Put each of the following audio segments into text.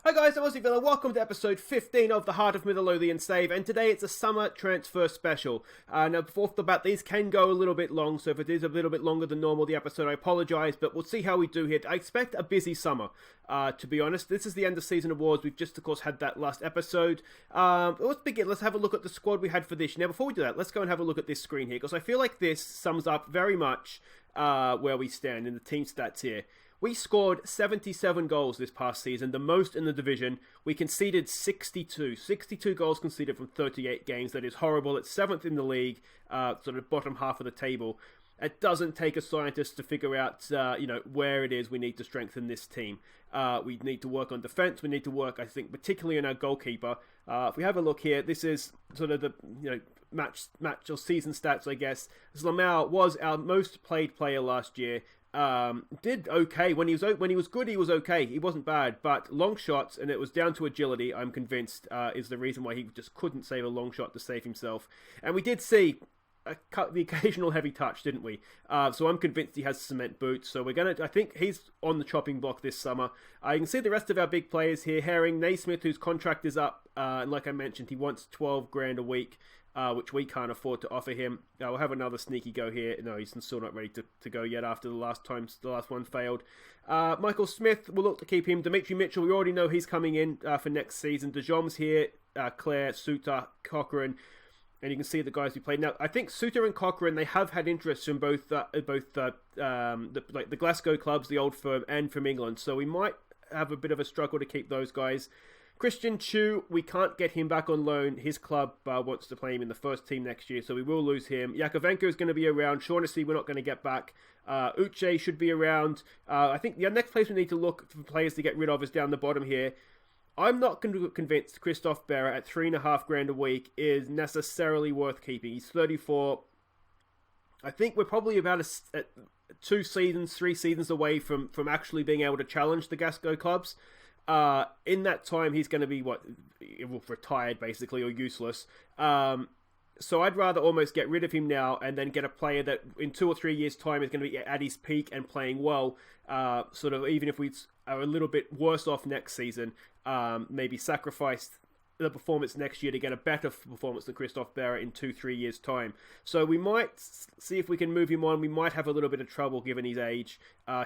Hi guys, I'm Aussie Villa. Welcome to episode 15 of the Heart of Midlothian Save, and today it's a summer transfer special. Now, off the bat, these can go a little bit long, so if it is a little bit longer than normal, the episode, I apologise, but we'll see how we do here. I expect a busy summer, to be honest. This is the end of season awards. We've just, of course, had that last episode. Let's begin. Let's have a look at the squad we had for this year. Now, before we do that, let's go and have a look at this screen here, because I feel like this sums up very much where we stand in the team stats here. We scored 77 goals this past season, the most in the division. We conceded 62 goals conceded from 38 games. That is horrible. It's 7th in the league, sort of bottom half of the table. It doesn't take a scientist to figure out, where it is we need to strengthen this team. We need to work on defense. We need to work, I think, particularly on our goalkeeper. If we have a look here, this is sort of the, match or season stats, I guess. Zlamau was our most played player last year. Did okay when he was good. He was okay. He wasn't bad, but long shots, and it was down to agility. I'm convinced is the reason why he just couldn't save a long shot to save himself. And we did see the occasional heavy touch, didn't we? So I'm convinced he has cement boots. So I think he's on the chopping block this summer. You can see the rest of our big players here. Herring, Naismith, whose contract is up. And like I mentioned, he wants 12 grand a week. Which we can't afford to offer him. We'll have another sneaky go here. No, he's still not ready to go yet after the last one failed. Michael Smith, we'll look to keep him. Dimitri Mitchell, we already know he's coming in for next season. De Jong's here, Claire, Suter, Cochrane, and you can see the guys who played. Now, I think Suter and Cochrane, they have had interest from both the Glasgow clubs, the old firm, and from England. So we might have a bit of a struggle to keep those guys. Christian Chu, we can't get him back on loan. His club wants to play him in the first team next year, so we will lose him. Yakovenko is going to be around. Shaughnessy, we're not going to get back. Uche should be around. I think the next place we need to look for players to get rid of is down the bottom here. I'm not convinced Christoph Berra at $3.5 grand a week is necessarily worth keeping. He's 34. I think we're probably about 3 seasons away from actually being able to challenge the Glasgow clubs. In that time, he's going to be retired basically, or useless. So I'd rather almost get rid of him now and then get a player that in 2 or 3 years' time is going to be at his peak and playing well. Sort of even if we are a little bit worse off next season, maybe sacrifice the performance next year to get a better performance than Christoph Berra in 2-3 years' time. So we might see if we can move him on. We might have a little bit of trouble given his age.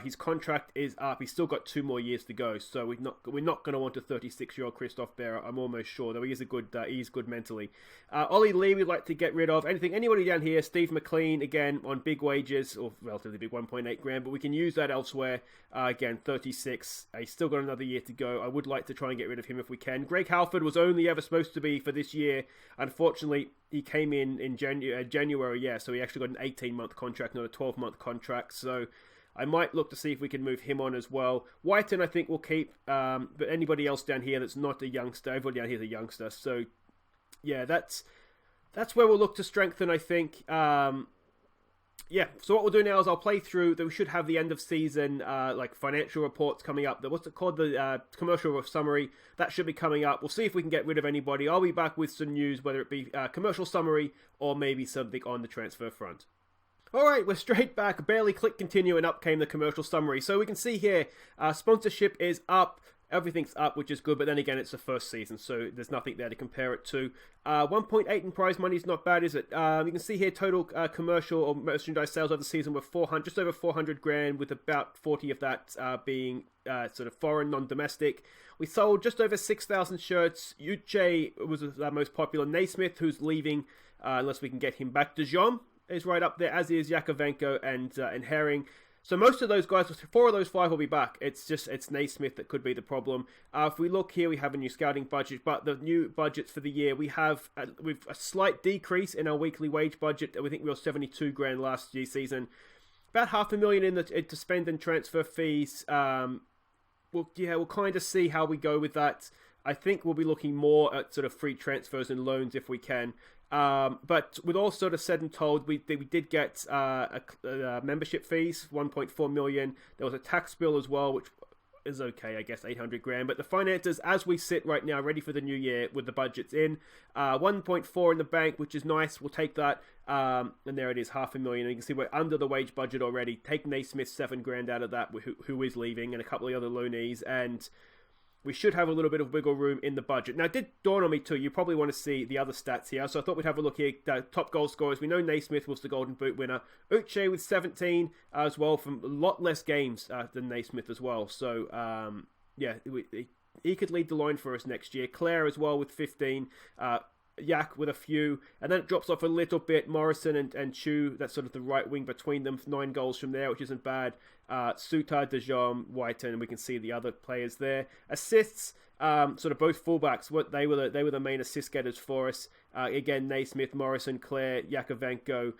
His contract is up. He's still got 2 more years to go. So we're not going to want a 36-year-old Christoph Berra. I'm almost sure, though he is he's good mentally. Ollie Lee we'd like to get rid of. Anybody down here? Steve McLean again on big wages, or relatively big, 1.8 grand, but we can use that elsewhere. Again, 36. He's still got another year to go. I would like to try and get rid of him if we can. Greg Halford was only ever supposed to be for this year. Unfortunately, he came in January, so he actually got an 18-month contract, not a 12-month contract. So I might look to see if we can move him on as well. Whiten, I think we'll keep, but anybody else down here that's not a youngster, everybody down here is a youngster. So yeah, that's where we'll look to strengthen, I think. So what we'll do now is I'll play through that. We should have the end of season financial reports coming up. What's it called? The commercial summary. That should be coming up. We'll see if we can get rid of anybody. I'll be back with some news, whether it be commercial summary or maybe something on the transfer front. Alright, we're straight back. Barely click continue and up came the commercial summary. So we can see here, sponsorship is up. Everything's up, which is good, but then again, it's the first season, so there's nothing there to compare it to. 1.8 in prize money is not bad, is it? You can see here total commercial or merchandise sales over the season were just over 400 grand, with about 40 of that being sort of foreign, non-domestic. We sold just over 6,000 shirts. Uche was our most popular. Naismith, who's leaving unless we can get him back. De Jong is right up there, as is Yakovenko and Herring. So most of those guys, 4 of those 5 will be back. It's Naismith that could be the problem. If we look here, we have a new scouting budget, but the new budgets for the year, we've a slight decrease in our weekly wage budget. We think we were 72 grand last year season. About $500,000 to spend in transfer fees. We'll kind of see how we go with that. I think we'll be looking more at sort of free transfers and loans if we can. But with all sort of said and told, we did get membership fees, 1.4 million. There was a tax bill as well, which is okay, I guess, 800 grand. But the finances, as we sit right now, ready for the new year with the budgets in, 1.4 in the bank, which is nice. We'll take that. And there it is, $500,000. And you can see we're under the wage budget already. Take Naismith 7 grand out of that, who is leaving, and a couple of other loanees. And we should have a little bit of wiggle room in the budget. Now, it did dawn on me too, you probably want to see the other stats here, so I thought we'd have a look here. Top goal scorers, we know Naismith was the Golden Boot winner. Uche with 17 as well, from a lot less games than Naismith as well. So, yeah, he could lead the line for us next year. Claire as well with 15. Yak with a few, and then it drops off a little bit. Morrison and Chu, that's sort of the right wing between them, 9 goals from there, which isn't bad. Suter, De Jong, Whiten, and we can see the other players there. Assists, sort of both fullbacks, they were the main assist getters for us. Again, Naismith, Morrison, Claire, Yakovenko.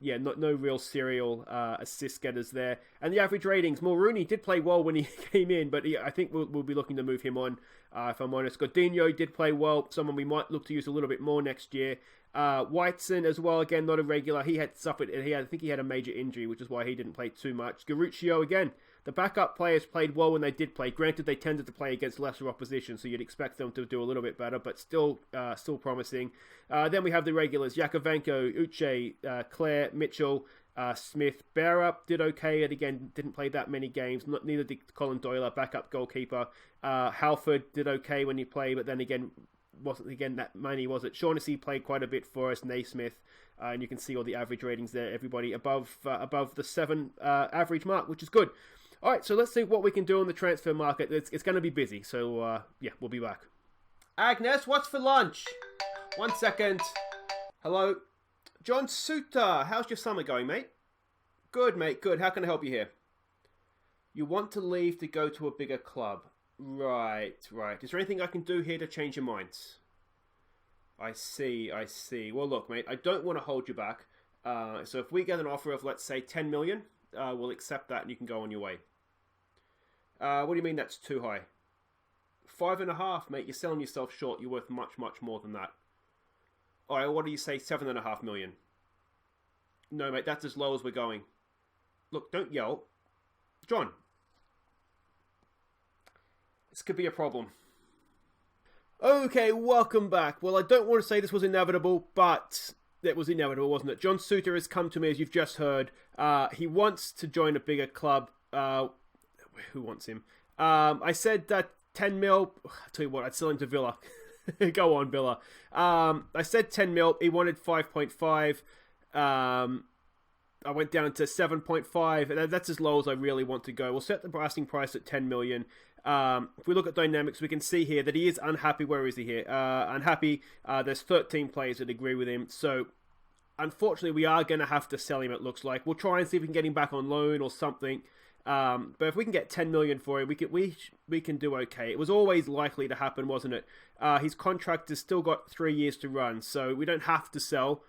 Yeah, no real serial assist getters there. And the average ratings, Mulrooney did play well when he came in, but I think we'll be looking to move him on, if I'm honest. Godinho did play well, someone we might look to use a little bit more next year. Whiteson as well, again, not a regular. He had suffered, I think he had a major injury, which is why he didn't play too much. Garuccio, again, the backup players played well when they did play. Granted, they tended to play against lesser opposition, so you'd expect them to do a little bit better, but still promising. Then we have the regulars, Yakovenko, Uche, Claire, Mitchell, Smith. Bearer did okay, and again, didn't play that many games. Neither did Colin Doyle, backup goalkeeper. Halford did okay when he played, but then again, wasn't again that many, was it? Shaughnessy played quite a bit for us, Naismith, and you can see all the average ratings there. Everybody above the 7 average mark, which is good. All right, so let's see what we can do on the transfer market. It's going to be busy, so yeah, we'll be back. Agnes, what's for lunch? 1 second. Hello. John Suter, how's your summer going, mate? Good, mate, good. How can I help you here? You want to leave to go to a bigger club. Right. Is there anything I can do here to change your minds? I see. Well, look, mate, I don't want to hold you back. So if we get an offer of, let's say, 10 million, we'll accept that and you can go on your way. What do you mean that's too high? 5.5, mate. You're selling yourself short. You're worth much more than that. All right, what do you say? 7.5 million. No, mate, that's as low as we're going. Look, don't yell. John. This could be a problem. Okay, welcome back. Well, I don't want to say this was inevitable, but it was inevitable, wasn't it? John Suter has come to me, as you've just heard. He wants to join a bigger club. Who wants him? I said that 10 mil. I'll tell you what, I'd sell him to Villa. Go on, Villa. I said 10 mil. He wanted 5.5. I went down to 7.5. That's as low as I really want to go. We'll set the asking price at 10 million. If we look at dynamics, we can see here that he is unhappy. Where is he here? Unhappy. There's 13 players that agree with him. So, unfortunately, we are going to have to sell him, it looks like. We'll try and see if we can get him back on loan or something. But if we can get 10 million for him, we can do okay. It was always likely to happen, wasn't it? His contract has still got 3 years to run, so we don't have to sell.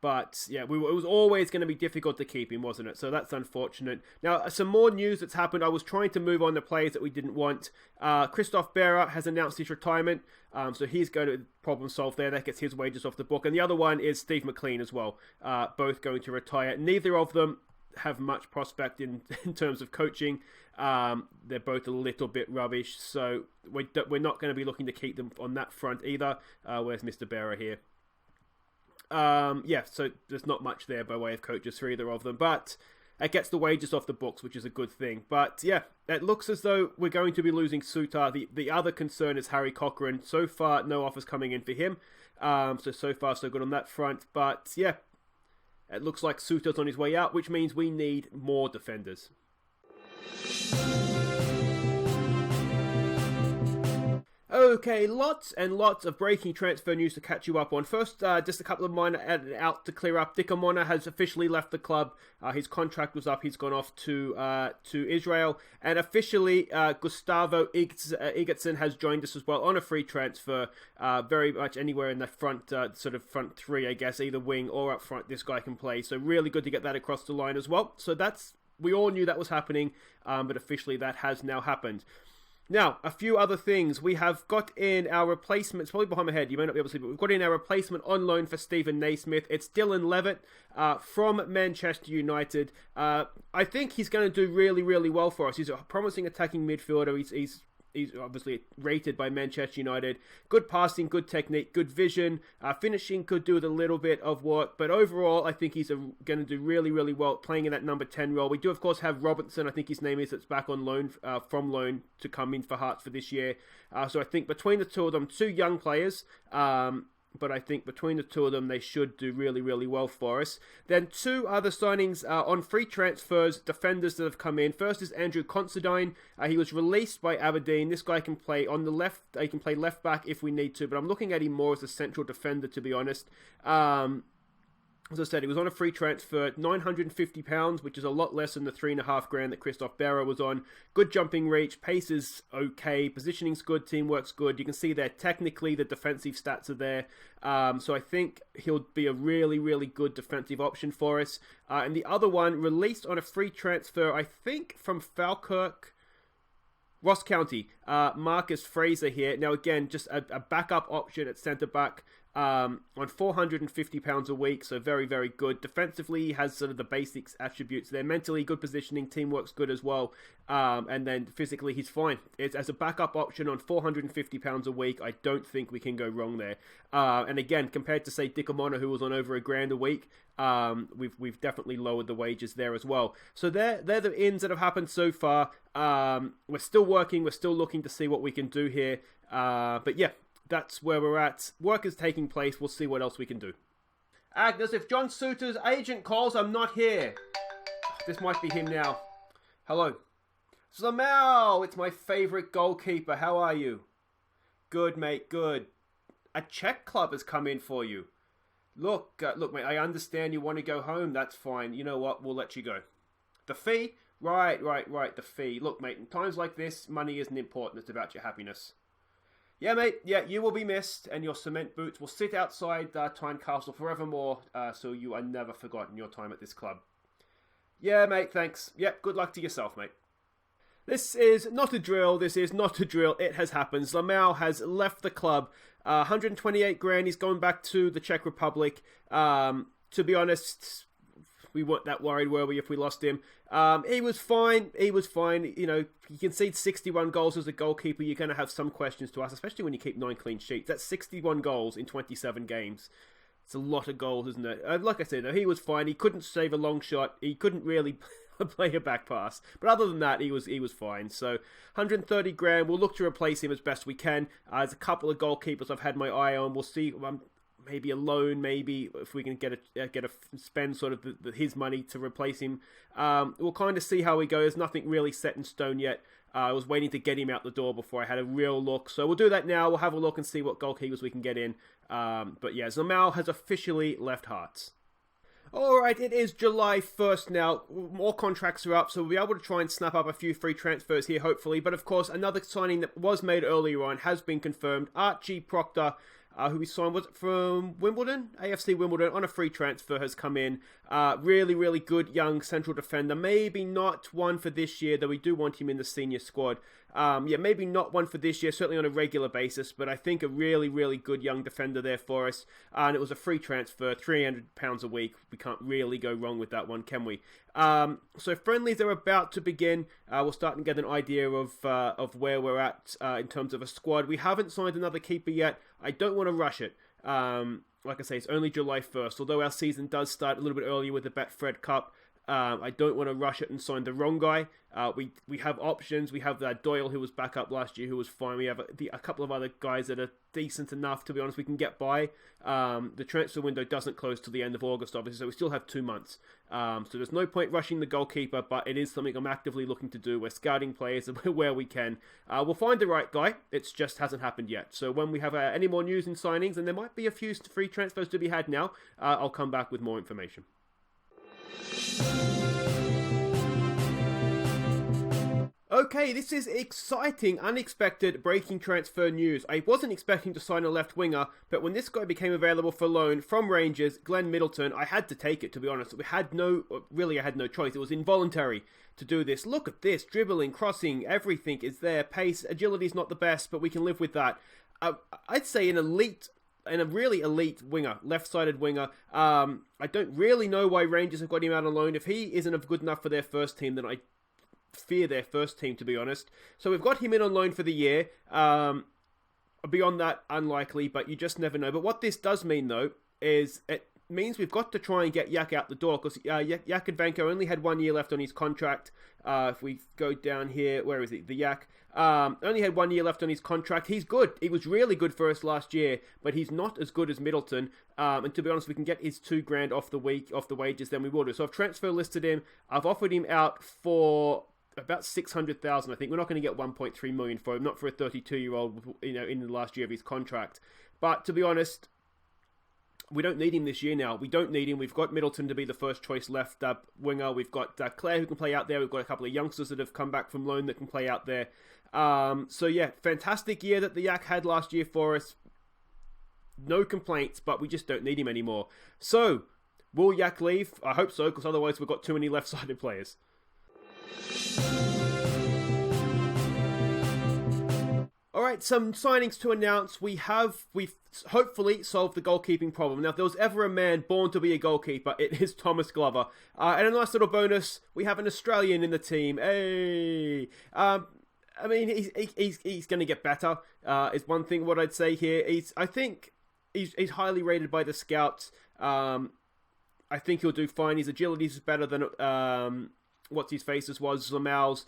But yeah, it was always going to be difficult to keep him, wasn't it? So that's unfortunate. Now, some more news that's happened. I was trying to move on to players that we didn't want. Christoph Bearer has announced his retirement. So he's going to problem solve there. That gets his wages off the book. And the other one is Steve McLean as well. Both going to retire. Neither of them have much prospect in terms of coaching. They're both a little bit rubbish. So we're not going to be looking to keep them on that front either. Where's Mr. Bearer here? Yeah, so there's not much there by way of coaches for either of them, but it gets the wages off the books, which is a good thing. But yeah, it looks as though we're going to be losing Suter. The other concern is Harry Cochrane. So far, no offers coming in for him. So far, so good on that front. But yeah, it looks like Suter's on his way out, which means we need more defenders. Okay, lots and lots of breaking transfer news to catch you up on. First, just a couple of minor added out to clear up. Dickamona has officially left the club. His contract was up. He's gone off to Israel. And officially, Gustavo Igetson has joined us as well on a free transfer. Very much anywhere in the front, sort of front three, I guess, either wing or up front, this guy can play. So really good to get that across the line as well. So we all knew that was happening, but officially that has now happened. Now, a few other things. We have got in our replacement. It's probably behind my head. You may not be able to see, but we've got in our replacement on loan for Stephen Naismith. It's Dylan Levitt from Manchester United. I think he's going to do really, really well for us. He's a promising attacking midfielder. He's He's obviously rated by Manchester United. Good passing, good technique, good vision. Finishing could do with a little bit of work, but overall, I think he's going to do really, really well playing in that number 10 role. We do, of course, have Robertson, I think his name is, that's back on loan, from loan to come in for Hearts for this year. So I think between the two of them, two young players, but I think between the two of them, they should do really, really well for us. Then two other signings on free transfers, defenders that have come in. First is Andrew Considine. He was released by Aberdeen. This guy can play on the left. He can play left back if we need to, but I'm looking at him more as a central defender, to be honest. As I said, he was on a free transfer, £950, which is a lot less than the $3,500 that Christoph Berra was on. Good jumping reach, pace is okay, positioning's good, teamwork's good. You can see there, technically, the defensive stats are there. So I think he'll be a really, really good defensive option for us. And the other one, released on a free transfer, I think, from Falkirk, Ross County, Marcus Fraser here. Now, again, just a backup option at centre-back. On £450 a week, so very, very good. Defensively, he has sort of the basics attributes there. Mentally, good positioning, teamwork's good as well. And then physically, he's fine. It's as a backup option on £450 a week. I don't think we can go wrong there. And again, compared to, say, Dick Amona, who was on over £1,000 a week, we've definitely lowered the wages there as well. So they're the ins that have happened so far. We're still working. We're still looking to see what we can do here. But yeah, that's where we're at. Work is taking place. We'll see what else we can do. Agnes, if John Suter's agent calls, I'm not here. This might be him now. Hello. Zlamel, it's my favourite goalkeeper. How are you? Good, mate, good. A Czech club has come in for you. Look, mate, I understand you want to go home. That's fine. You know what? We'll let you go. The fee? Right, the fee. Look, mate, in times like this, money isn't important. It's about your happiness. Yeah, mate, yeah, you will be missed, and your cement boots will sit outside Tyne Castle forevermore, so you are never forgotten your time at this club. Yeah, mate, thanks. Yep, good luck to yourself, mate. This is not a drill, it has happened. Zlamel has left the club. 128 grand, he's going back to the Czech Republic. To be honest, we weren't that worried, were we, if we lost him? He was fine. You know, you concede 61 goals as a goalkeeper. You're going to have some questions to ask, especially when you keep 9 clean sheets. That's 61 goals in 27 games. It's a lot of goals, isn't it? Like I said, he was fine. He couldn't save a long shot. He couldn't really play a back pass. But other than that, he was fine. So 130 grand. We'll look to replace him as best we can. There's a couple of goalkeepers I've had my eye on. We'll see. Maybe a loan, maybe if we can get a spend sort of his money to replace him. We'll kind of see how he goes. Nothing really set in stone yet. I was waiting to get him out the door before I had a real look. So we'll do that now. We'll have a look and see what goalkeepers we can get in. But yeah, Zlamel has officially left Hearts. Alright, it is July 1st now. More contracts are up, so we'll be able to try and snap up a few free transfers here, hopefully. But of course, another signing that was made earlier on has been confirmed. Archie Proctor, who we signed, was it from Wimbledon? AFC Wimbledon, on a free transfer, has come in. Really, really good young central defender. Maybe not one for this year, though we do want him in the senior squad. Maybe not one for this year, certainly on a regular basis, but I think a really, really good young defender there for us. And it was a free transfer, £300 a week. We can't really go wrong with that one, can we? So friendlies are about to begin. We're starting to get an idea of where we're at in terms of a squad. We haven't signed another keeper yet. I don't want to rush it. Like I say, it's only July 1st, although our season does start a little bit earlier with the Betfred Cup. I don't want to rush it and sign the wrong guy. We have options. We have Doyle, who was back up last year, who was fine. We have a couple of other guys that are decent enough, to be honest. We can get by. The transfer window doesn't close till the end of August, obviously, so we still have 2 months. So there's no point rushing the goalkeeper, but it is something I'm actively looking to do. We're scouting players where we can. We'll find the right guy. It just hasn't happened yet. So when we have any more news and signings, and there might be a few free transfers to be had now, I'll come back with more information. Okay, this is exciting, unexpected breaking transfer news. I wasn't expecting to sign a left winger, but when this guy became available for loan from Rangers, Glenn Middleton, I had to take it, to be honest. I had no choice. It was involuntary to do this. Look at this, dribbling, crossing, everything is there. Pace, agility's not the best, but we can live with that. I'd say a really elite winger, left-sided winger. I don't really know why Rangers have got him out on loan. If he isn't good enough for their first team, then fear their first team, to be honest. So we've got him in on loan for the year. Beyond that, unlikely, but you just never know. But what this does mean, though, is it means we've got to try and get Yak out the door, because Yakovenko only had 1 year left on his contract. If we go down here, where is he? The Yak. Only had 1 year left on his contract. He's good. He was really good for us last year, but he's not as good as Middleton. And to be honest, we can get his $2,000 off the wages, then we will do. So I've transfer listed him. I've offered him out for about 600,000. I think we're not going to get 1.3 million for him, not for a 32-year-old, in the last year of his contract. But to be honest, we don't need him this year now. We don't need him. We've got Middleton to be the first choice left winger. We've got Claire who can play out there. We've got a couple of youngsters that have come back from loan that can play out there. So yeah, fantastic year that the Yak had last year for us. No complaints, but we just don't need him anymore. So, will Yak leave? I hope so, because otherwise we've got too many left-sided players. Alright, some signings to announce. We've hopefully solved the goalkeeping problem. Now, if there was ever a man born to be a goalkeeper, it is Thomas Glover. And a nice little bonus, we have an Australian in the team. Hey! I mean, he's going to get better, is one thing what I'd say here. I think he's highly rated by the scouts. I think he'll do fine. His agility is better than what's-his-face's was, Lamal's.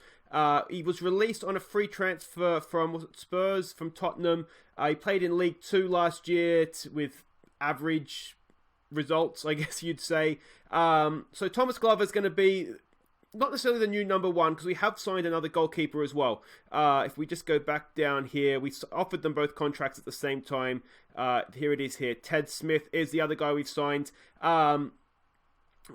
He was released on a free transfer from Spurs, from Tottenham. He played in League 2 last year with average results, I guess you'd say. So Thomas Glover's going to be not necessarily the new number one, because we have signed another goalkeeper as well. If we just go back down here, we offered them both contracts at the same time. Here it is here. Ted Smith is the other guy we've signed.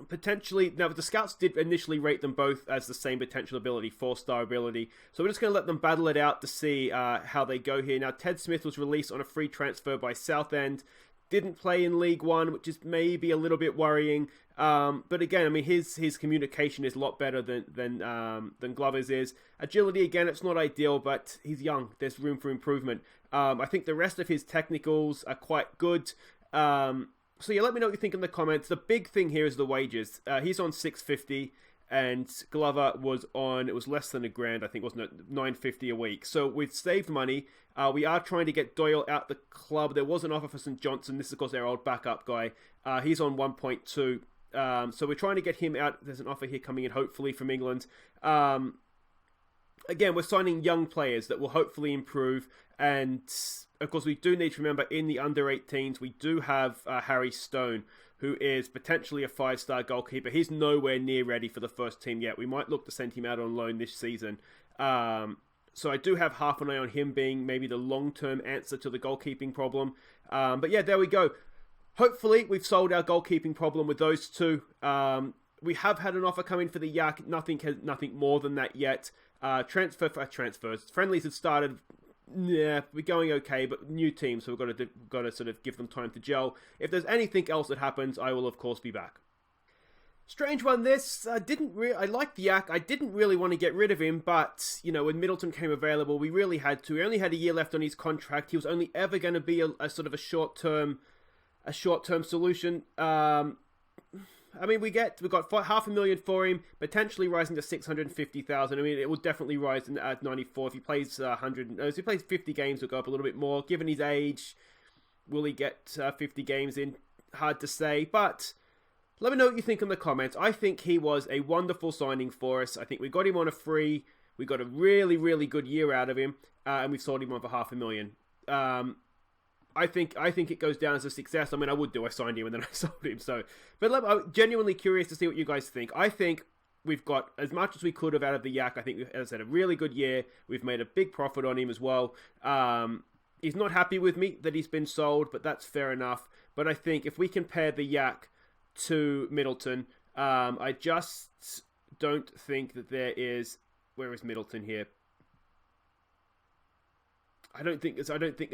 Potentially, now the scouts did initially rate them both as the same potential ability, 4-star ability. So we're just going to let them battle it out to see how they go here. Now, Ted Smith was released on a free transfer by Southend. Didn't play in League 1, which is maybe a little bit worrying. But again, I mean, his communication is a lot better than Glover's is. Agility, again, it's not ideal, but he's young. There's room for improvement. I think the rest of his technicals are quite good. So yeah, let me know what you think in the comments. The big thing here is the wages. He's on $650, and Glover was on, it was less than $1,000, I think, wasn't it? $950 a week. So we've saved money. We are trying to get Doyle out the club. There was an offer for St. Johnson. This is, of course, our old backup guy. He's on 1.2. So we're trying to get him out. There's an offer here coming in, hopefully, from England. Again, we're signing young players that will hopefully improve. And, of course, we do need to remember, in the under-18s, we do have Harry Stone, who is potentially a 5-star goalkeeper. He's nowhere near ready for the first team yet. We might look to send him out on loan this season. So I do have half an eye on him being maybe the long-term answer to the goalkeeping problem. But yeah, there we go. Hopefully, we've solved our goalkeeping problem with those two. We have had an offer come in for the Yak. Nothing more than that yet. Transfers. Friendlies have started. Yeah, we're going okay, but new team, so we've got to sort of give them time to gel. If there's anything else that happens, I will of course be back. Strange one, this. I like the Yak. I didn't really want to get rid of him, but, when Middleton came available, we really had to. He only had a year left on his contract. He was only ever going to be a sort of a short-term solution. I mean, we got $500,000 for him, potentially rising to 650,000. I mean, it will definitely rise at 94. If he plays 50 games, it'll go up a little bit more. Given his age, will he get 50 games in? Hard to say, but let me know what you think in the comments. I think he was a wonderful signing for us. I think we got him on a free. We got a really, really good year out of him, and we've sold him on for $500,000. I think it goes down as a success. I mean, I signed him and then I sold him. So, but I'm genuinely curious to see what you guys think. I think we've got as much as we could have out of the Yak. I think we've, as I said, a really good year. We've made a big profit on him as well. He's not happy with me that he's been sold, but that's fair enough. But I think if we compare the Yak to Middleton, I just don't think that there is. Where is Middleton here? I don't think there's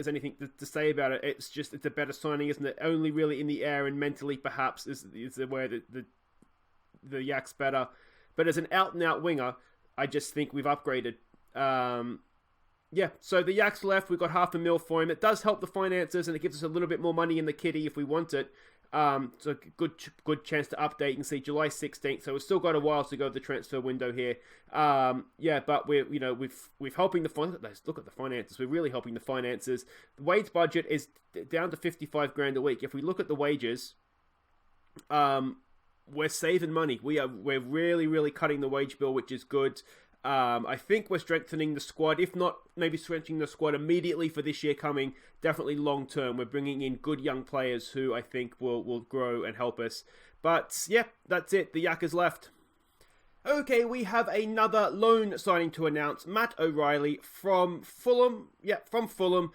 anything to say about it. It's a better signing, isn't it? Only really in the air and mentally, perhaps, is where the Yak's better. But as an out-and-out winger, I just think we've upgraded. Yeah, so the Yak's left. We've got $500,000 for him. It does help the finances, and it gives us a little bit more money in the kitty if we want it. So good chance to update. You can see July 16th. So we've still got a while to go of the transfer window here. But we're helping look at the finances. We're really helping the finances. The wage budget is down to 55 grand a week. If we look at the wages, we're saving money. We're really, really cutting the wage bill, which is good. I think we're strengthening the squad. If not, maybe strengthening the squad immediately for this year coming. Definitely long term. We're bringing in good young players who I think will grow and help us. But yeah, that's it. The Yak is left. Okay, we have another loan signing to announce. Matt O'Reilly from Fulham. Yeah, from Fulham.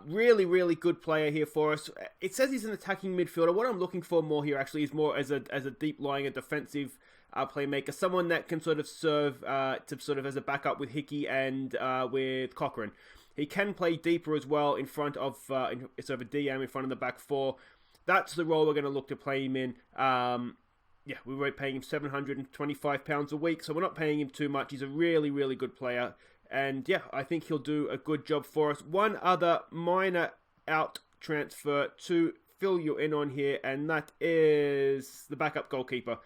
Really, really good player here for us. It says he's an attacking midfielder. What I'm looking for more here actually is more as a deep lying and defensive playmaker. Someone that can sort of serve as a backup with Hickey and with Cochrane. He can play deeper as well in front of sort of a DM in front of the back four. That's the role we're going to look to play him in. We were paying him £725 a week, so we're not paying him too much. He's a really, really good player. And yeah, I think he'll do a good job for us. One other minor out transfer to fill you in on here, and that is the backup goalkeeper.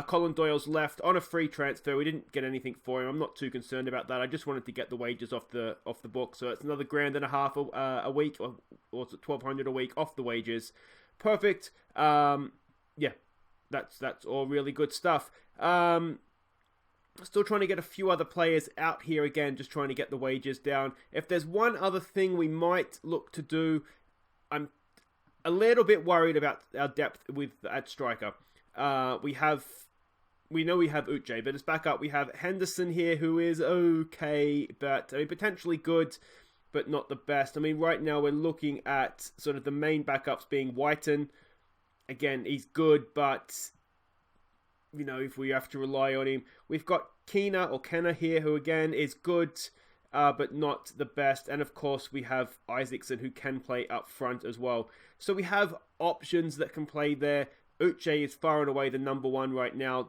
Colin Doyle's left on a free transfer. We didn't get anything for him. I'm not too concerned about that. I just wanted to get the wages off the book. So it's another £1,500 a week, or $1,200 a week off the wages. Perfect. That's all really good stuff. Still trying to get a few other players out here again, just trying to get the wages down. If there's one other thing we might look to do, I'm a little bit worried about our depth at striker. We know we have Uche, but as backup we have Henderson here, who is okay, but potentially good, but not the best. Right now we're looking at sort of the main backups being Whiten. Again, he's good, but if we have to rely on him. We've got Kenna here, who again is good, but not the best. And of course, we have Isaacson, who can play up front as well. So we have options that can play there. Uche is far and away the number one right now.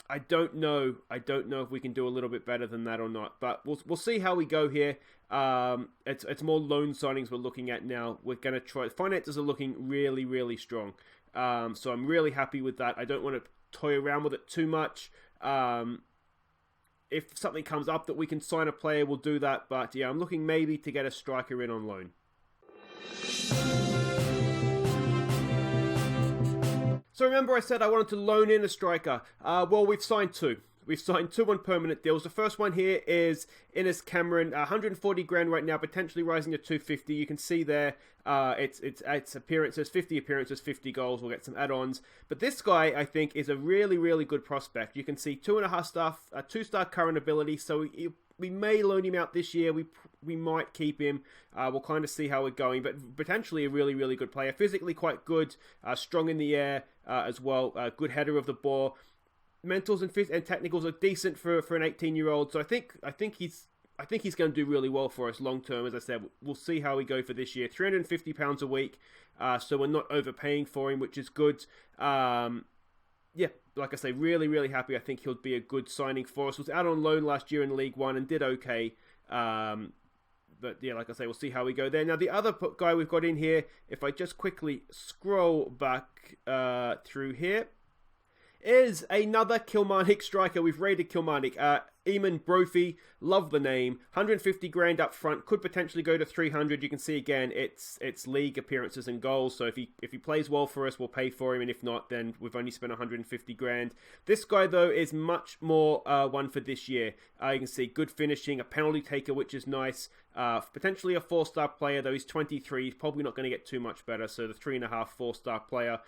I don't know if we can do a little bit better than that or not. But we'll see how we go here. It's more loan signings we're looking at now. We're going to try. Finances are looking really, really strong. So I'm really happy with that. I don't want to toy around with it too much. If something comes up that we can sign a player, we'll do that. But yeah, I'm looking maybe to get a striker in on loan. So remember I said I wanted to loan in a striker. Well, we've signed two. We've signed two on permanent deals. The first one here is Innes Cameron, 140 grand right now, potentially rising to 250. You can see there, it's appearances, 50 appearances, 50 goals. We'll get some add-ons. But this guy, I think, is a really, really good prospect. You can see 2-star current ability. So we may loan him out this year. We might keep him. We'll kind of see how we're going. But potentially a really, really good player. Physically quite good, strong in the air as well. Good header of the ball. Mentals and technicals are decent for an 18-year-old. So I think he's going to do really well for us long term. As I said, we'll see how we go for this year. £350 a week, so we're not overpaying for him, which is good. Like I say, really, really happy. I think he'll be a good signing for us. Was out on loan last year in League One and did okay. But yeah, like I say, we'll see how we go there. Now, the other guy we've got in here, if I just quickly scroll back through here, is another Kilmarnock striker. We've raided Kilmarnock. Eamon Brophy, love the name. 150 grand up front, could potentially go to 300. You can see again, it's league appearances and goals. So if he plays well for us, we'll pay for him, and if not, then we've only spent 150 grand. This guy though is much more one for this year. You can see good finishing, a penalty taker, which is nice. Potentially a 4-star player, though he's 23. He's probably not going to get too much better. So the 3.5 4-star player.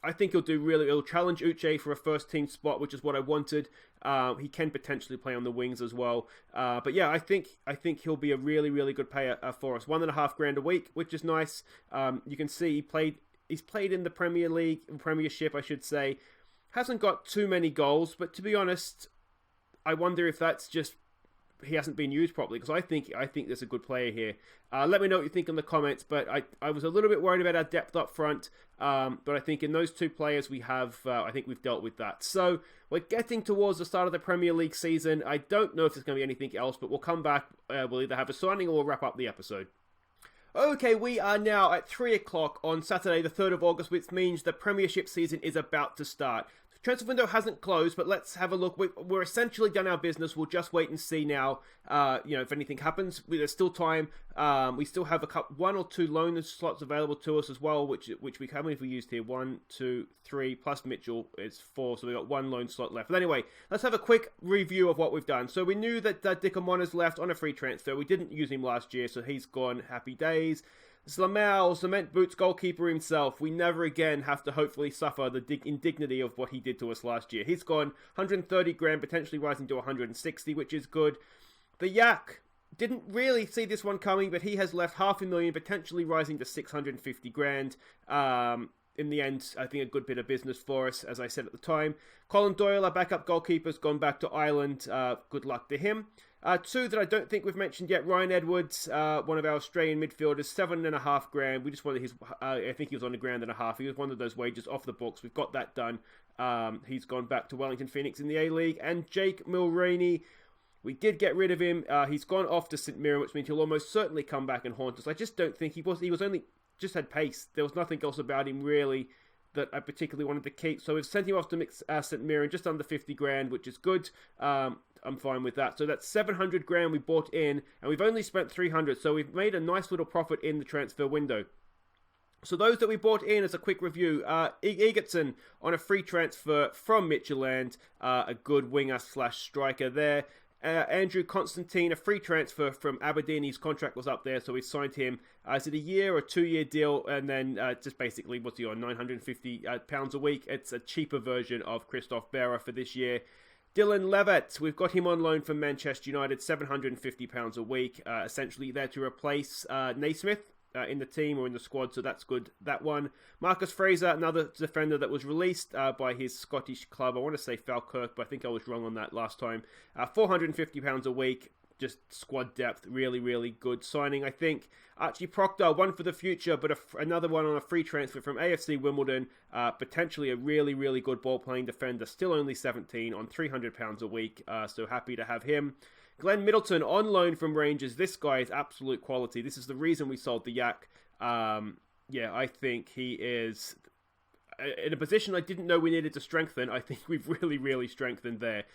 I think he'll challenge Uche for a first team spot, which is what I wanted. He can potentially play on the wings as well. But yeah, I think he'll be a really, really good player for us. 1.5 grand a week, which is nice. You can see he's played in the Premiership, I should say. Hasn't got too many goals, but to be honest, I wonder if that's just he hasn't been used properly, because I think there's a good player here. Let me know what you think in the comments, but I was a little bit worried about our depth up front, but I think in those two players I think we've dealt with that. So we're getting towards the start of the Premier League season. I don't know if there's going to be anything else, but we'll come back. We'll either have a signing or we'll wrap up the episode. Okay, we are now at 3 o'clock on Saturday the 3rd of August, which means the Premiership season is about to start. The transfer window hasn't closed, but let's have a look. We're essentially done our business. We'll just wait and see now, if anything happens. There's still time. We still have one or two loan slots available to us as well, which we how many have we used here? 1, 2, 3, plus Mitchell is 4, so we've got one loan slot left. But anyway, let's have a quick review of what we've done. So we knew that Dick Amona's left on a free transfer. We didn't use him last year, so he's gone. Happy days. Slamau, Cement Boots goalkeeper himself. We never again have to hopefully suffer the indignity of what he did to us last year. He's gone 130 grand, potentially rising to 160, which is good. The Yak, didn't really see this one coming, but he has left 500,000, potentially rising to 650 grand. In the end, I think a good bit of business for us, as I said at the time. Colin Doyle, our backup goalkeeper, has gone back to Ireland. Good luck to him. Two that I don't think we've mentioned yet. Ryan Edwards, one of our Australian midfielders, 7.5 grand. We just wanted his, I think he was on £1.5 grand. He was one of those wages off the books. We've got that done. He's gone back to Wellington Phoenix in the A-League. And Jake Mulroney, we did get rid of him. He's gone off to St Mirren, which means he'll almost certainly come back and haunt us. I just don't think he was only just had pace. There was nothing else about him really that I particularly wanted to keep. So we've sent him off to St Mirren, just under 50 grand, which is good. I'm fine with that. So that's 700 grand we bought in, and we've only spent 300. So we've made a nice little profit in the transfer window. So those that we bought in, as a quick review, Egerton on a free transfer from Midtjylland, a good winger/striker there. Andrew Constantine, a free transfer from Aberdeen. His contract was up there, so we signed him. Is it a year or 2 year deal? And then just basically, what's he on? £950 a week. It's a cheaper version of Christoph Berra for this year. Dylan Levitt, we've got him on loan from Manchester United, £750 a week. Essentially there to replace Naismith in the team or in the squad, so that's good, that one. Marcus Fraser, another defender that was released by his Scottish club. I want to say Falkirk, but I think I was wrong on that last time. £450 a week, just squad depth, really, really good signing, I think. Archie Proctor, one for the future, but another one on a free transfer from AFC Wimbledon. Potentially a really, really good ball-playing defender, still only 17 on £300 a week, so happy to have him. Glenn Middleton on loan from Rangers. This guy is absolute quality. This is the reason we sold the Yak. I think he is in a position I didn't know we needed to strengthen. I think we've really, really strengthened there.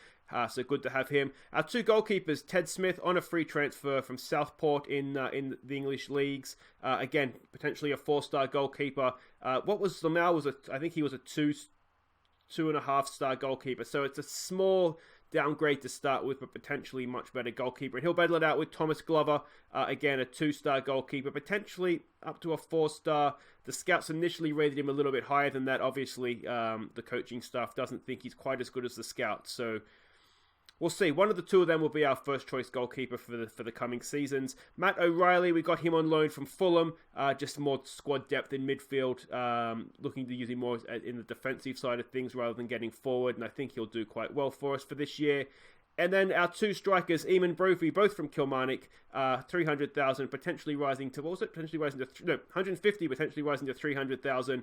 So good to have him. Our two goalkeepers, Ted Smith on a free transfer from Southport in the English leagues. Again, potentially a 4-star goalkeeper. What was Lamau? I think he was a 2.5-star goalkeeper. So it's a small downgrade to start with, but potentially much better goalkeeper. And he'll battle it out with Thomas Glover, again a 2-star goalkeeper, potentially up to a 4-star. The scouts initially rated him a little bit higher than that. Obviously, the coaching staff doesn't think he's quite as good as the scouts, so we'll see. One of the two of them will be our first choice goalkeeper for the coming seasons. Matt O'Reilly, we got him on loan from Fulham. Just more squad depth in midfield. Looking to use him more in the defensive side of things rather than getting forward. And I think he'll do quite well for us for this year. And then our two strikers, Eamon Brophy, both from Kilmarnock, 300,000, potentially rising to, 150, potentially rising to 300,000.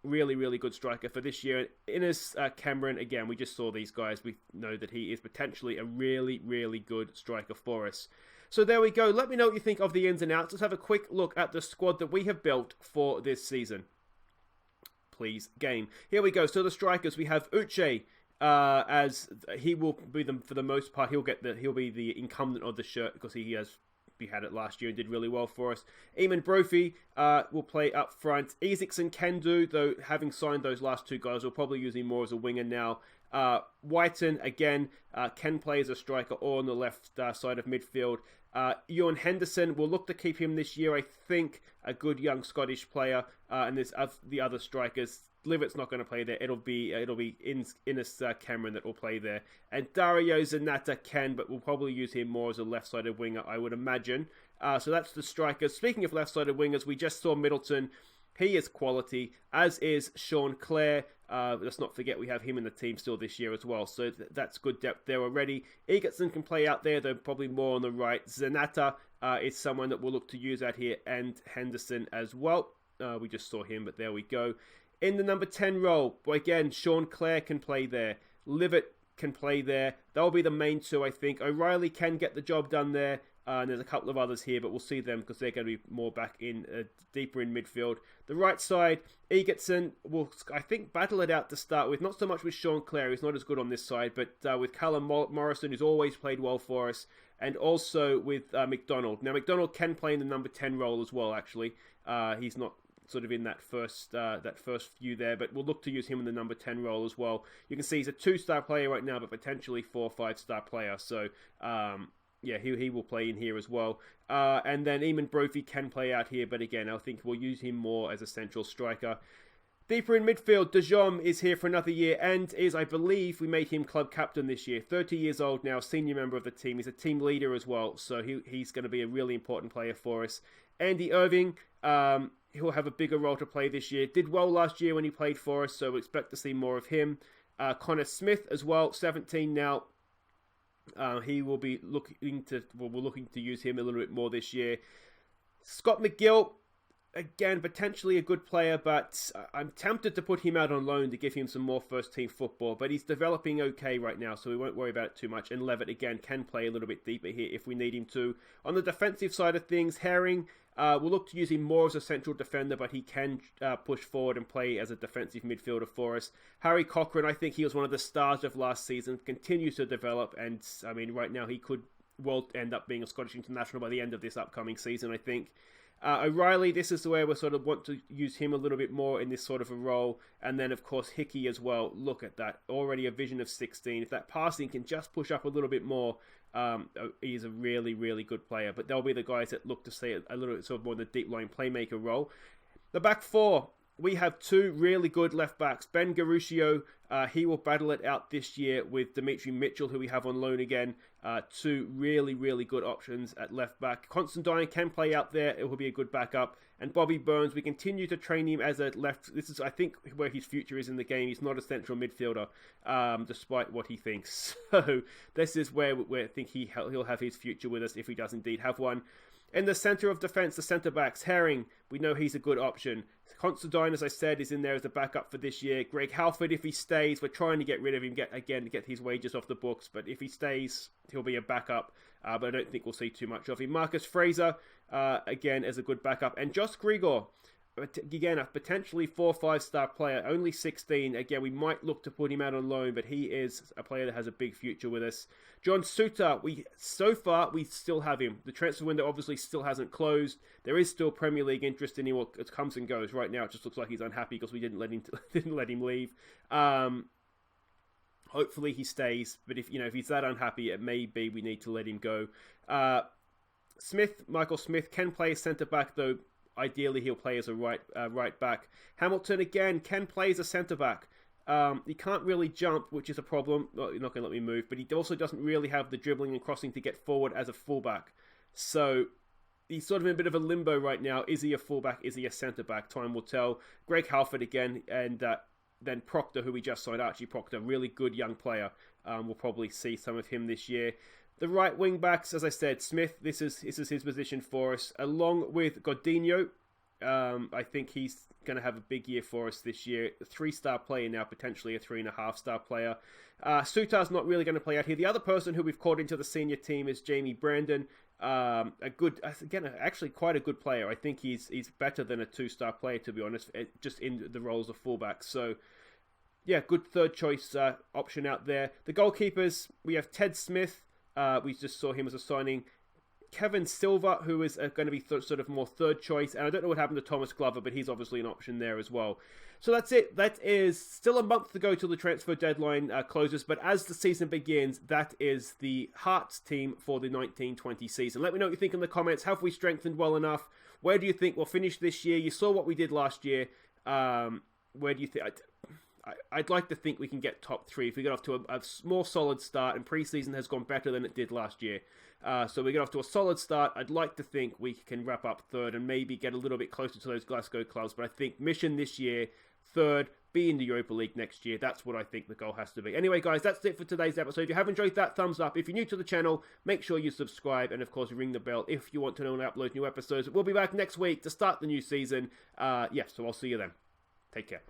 Really, really good striker for this year. Innes Cameron, again, we just saw these guys. We know that he is potentially a really, really good striker for us. So there we go. Let me know what you think of the ins and outs. Let's have a quick look at the squad that we have built for this season. Please, game. Here we go. So the strikers, we have Uche, as he will be them for the most part. He'll be the incumbent of the shirt because he had it last year and did really well for us. Eamon Brophy will play up front. Ezekson Kendu, though having signed those last two guys, we'll probably use him more as a winger now. Whiten again can play as a striker or on the left side of midfield. Ewan Henderson, we'll look to keep him this year. I think a good young Scottish player, and there's the other strikers. Livett's not going to play there. It'll be Innes Cameron that will play there. And Dario Zanata can, but we'll probably use him more as a left-sided winger, I would imagine. So that's the strikers. Speaking of left-sided wingers, we just saw Middleton. He is quality, as is Sean Clare. Let's not forget we have him in the team still this year as well. So that's good depth there already. Egerton can play out there, though probably more on the right. Zanata is someone that we'll look to use out here, and Henderson as well. We just saw him, but there we go. In the number 10 role, again, Sean Clare can play there. Livett can play there. That'll be the main two, I think. O'Reilly can get the job done there. And there's a couple of others here, but we'll see them because they're going to be more back in, deeper in midfield. The right side, Egerton will, I think, battle it out to start with. Not so much with Sean Clare, who's not as good on this side, but with Callum Morrison, who's always played well for us, and also with McDonald. Now, McDonald can play in the number 10 role as well, actually. He's not sort of in that first few there, but we'll look to use him in the number 10 role as well. You can see he's a 2-star player right now, but potentially 4 or 5-star player. So, yeah, he will play in here as well. And then Eamon Brophy can play out here, but again, I think we'll use him more as a central striker. Deeper in midfield, De Jong is here for another year and is, I believe, we made him club captain this year. 30 years old now, senior member of the team. He's a team leader as well, so he's going to be a really important player for us. Andy Irving, he'll have a bigger role to play this year. Did well last year when he played for us, so we expect to see more of him. Connor Smith as well, 17 now. He will be looking to, we're looking to use him a little bit more this year. Scott McGill, again, potentially a good player, but I'm tempted to put him out on loan to give him some more first-team football. But he's developing okay right now, so we won't worry about it too much. And Levitt, again, can play a little bit deeper here if we need him to. On the defensive side of things, Herring, we'll look to use him more as a central defender, but he can push forward and play as a defensive midfielder for us. Harry Cochrane, I think he was one of the stars of last season, continues to develop. And, I mean, right now he could well end up being a Scottish international by the end of this upcoming season, I think. O'Reilly, this is where we sort of want to use him a little bit more in this sort of a role. And then, of course, Hickey as well. Look at that. Already a vision of 16. If that passing can just push up a little bit more, he's a really, really good player. But they'll be the guys that look to see a little bit sort of more the deep line playmaker role. The back four, we have 2 really good left backs. Ben Garuccio, he will battle it out this year with Dimitri Mitchell, who we have on loan again. 2 really, really good options at left back. Constantine can play out there. It will be a good backup. And Bobby Burns, we continue to train him as a left. This is, I think, where his future is in the game. He's not a central midfielder, despite what he thinks. So this is where I think he'll have his future with us if he does indeed have one. In the centre of defence, the centre-backs, Herring, we know he's a good option. Constantine, as I said, is in there as a backup for this year. Greg Halford, if he stays, we're trying to get rid of him, get his wages off the books. But if he stays, he'll be a backup. But I don't think we'll see too much of him. Marcus Fraser, again, as a good backup. And Josh Grigor, again, a potentially 4 or 5-star player, only 16. Again, we might look to put him out on loan, but he is a player that has a big future with us. John Suter, so far we still have him. The transfer window obviously still hasn't closed. There is still Premier League interest in him. It comes and goes. Right now, it just looks like he's unhappy because we didn't let him leave. Hopefully he stays, but if he's that unhappy, it may be we need to let him go. Michael Smith can play centre back though. Ideally, he'll play as a right back. Hamilton, again, can play as a centre-back. He can't really jump, which is a problem. Well, you're not going to let me move. But he also doesn't really have the dribbling and crossing to get forward as a fullback. So he's sort of in a bit of a limbo right now. Is he a fullback? Is he a centre-back? Time will tell. Greg Halford again. And then Proctor, who we just signed, Archie Proctor, really good young player. We'll probably see some of him this year. The right wing backs, as I said, Smith, this is his position for us, along with Godinho. I think he's going to have a big year for us this year. A 3-star player now, potentially a 3.5-star player. Sutar's not really going to play out here. The other person who we've called into the senior team is Jamie Brandon. Actually quite a good player. I think he's better than a 2-star player, to be honest, just in the roles of fullback. So, yeah, good third choice option out there. The goalkeepers, we have Ted Smith. We just saw him as a signing. Kevin Silva, who is going to be sort of more third choice. And I don't know what happened to Thomas Glover, but he's obviously an option there as well. So that's it. That is still a month to go till the transfer deadline closes. But as the season begins, that is the Hearts team for the 1920 season. Let me know what you think in the comments. Have we strengthened well enough? Where do you think we'll finish this year? You saw what we did last year. Where do you think... I'd like to think we can get top 3 if we get off to a more solid start, and pre-season has gone better than it did last year. So we get off to a solid start. I'd like to think we can wrap up 3rd and maybe get a little bit closer to those Glasgow clubs. But I think mission this year, 3rd, be in the Europa League next year. That's what I think the goal has to be. Anyway, guys, that's it for today's episode. If you have enjoyed that, thumbs up. If you're new to the channel, make sure you subscribe. And, of course, ring the bell if you want to know when I upload new episodes. We'll be back next week to start the new season. So I'll see you then. Take care.